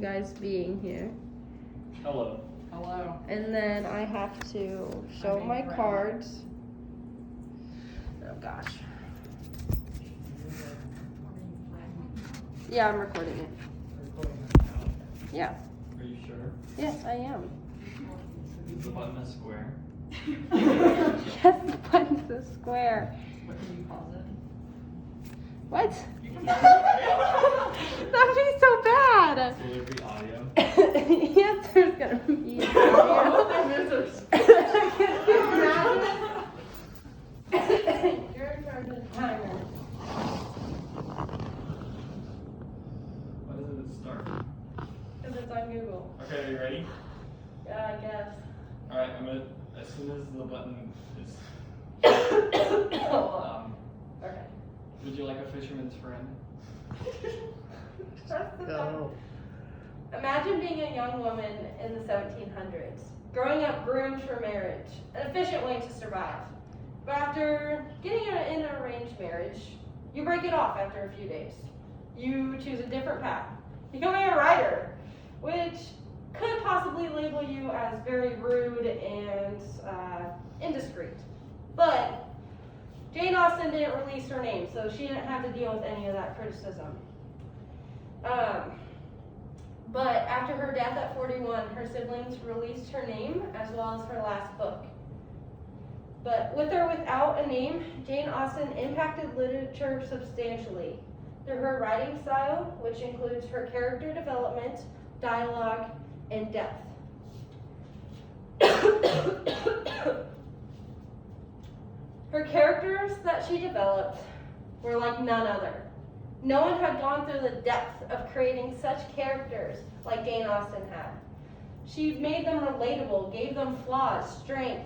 guys being here. Hello. Hello. And then I have to show my cards. Oh gosh. Yeah, I'm recording it. Yeah. Are you sure? Yes, I am. Is the button a square? Yes, the button's a square. What can you pause it? What? That would be so bad. Will there be audio? Yes, there's gonna be audio. You're in charge of the timer. Why doesn't it start? Because it's on Google. Okay, are you ready? Yeah, I guess. Alright, I'm gonna, as soon as the button is, Okay. would you like a fisherman's friend? No. Imagine being a young woman in the 1700s, growing up groomed for marriage, an efficient way to survive. But after getting in an arranged marriage, you break it off after a few days. You choose a different path, becoming a writer, which could possibly label you as very rude and indiscreet. But Jane Austen didn't release her name, so she didn't have to deal with any of that criticism. But after her death at 41, her siblings released her name as well as her last book. But with or without a name, Jane Austen impacted literature substantially through her writing style, which includes her character development, dialogue, and depth. Her characters that she developed were like none other. No one had gone through the depth of creating such characters like Jane Austen had. She made them relatable, gave them flaws, strength,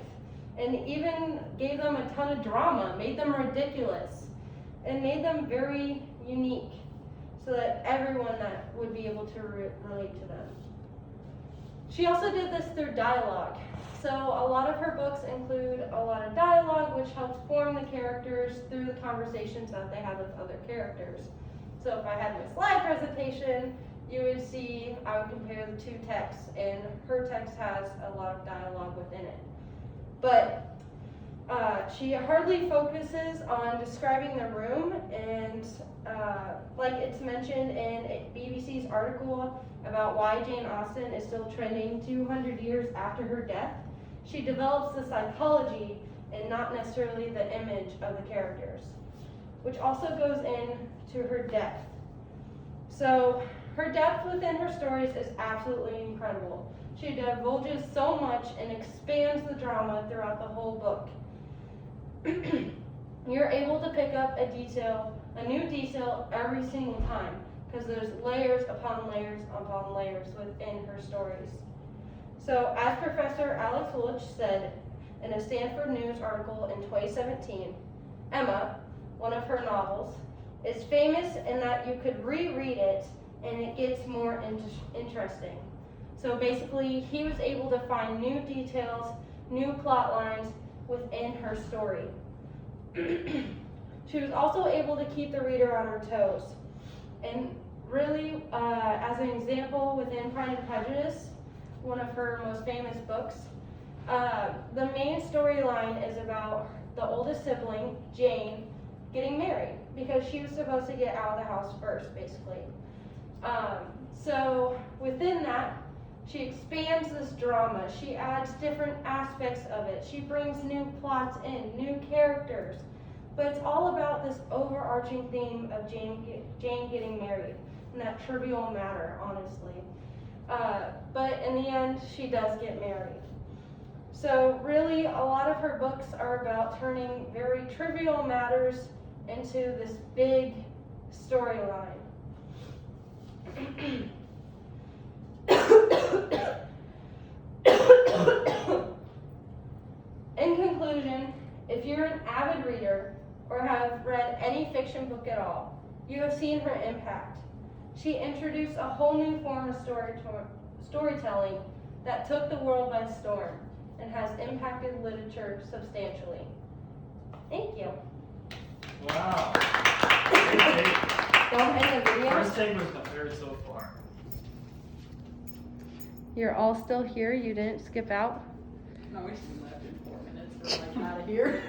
and even gave them a ton of drama, made them ridiculous, and made them very unique so that everyone that would be able to relate to them. She also did this through dialogue. So a lot of her books include a lot of dialogue, which helps form the characters through the conversations that they have with other characters. So if I had my slide presentation, you would see I would compare the two texts, and her text has a lot of dialogue within it. But she hardly focuses on describing the room, and like it's mentioned in BBC's article about why Jane Austen is still trending 200 years after her death, she develops the psychology and not necessarily the image of the characters, which also goes into her depth. So her depth within her stories is absolutely incredible. She divulges so much and expands the drama throughout the whole book. You're able to pick up a new detail every single time, because there's layers upon layers upon layers within her stories. So as Professor Alex Wilch said in a Stanford News article in 2017, Emma, one of her novels, is famous in that you could reread it and it gets more interesting. So basically, he was able to find new details, new plot lines within her story. She was also able to keep the reader on her toes. And really, as an example, within Pride and Prejudice, one of her most famous books, the main storyline is about the oldest sibling, Jane, getting married, because she was supposed to get out of the house first, basically. So within that, she expands this drama. She adds different aspects of it. She brings new plots in, new characters. But it's all about this overarching theme of Jane getting married, and that trivial matter, honestly. But in the end, she does get married. So really, a lot of her books are about turning very trivial matters into this big storyline. In conclusion, if you're an avid reader or have read any fiction book at all, you have seen her impact. She introduced a whole new form of storytelling that took the world by storm and has impacted literature substantially. Thank you. Wow. Don't end the video. First take was compared so far. You're all still here? You didn't skip out? No, we should have left in 4 minutes. We're like out of here.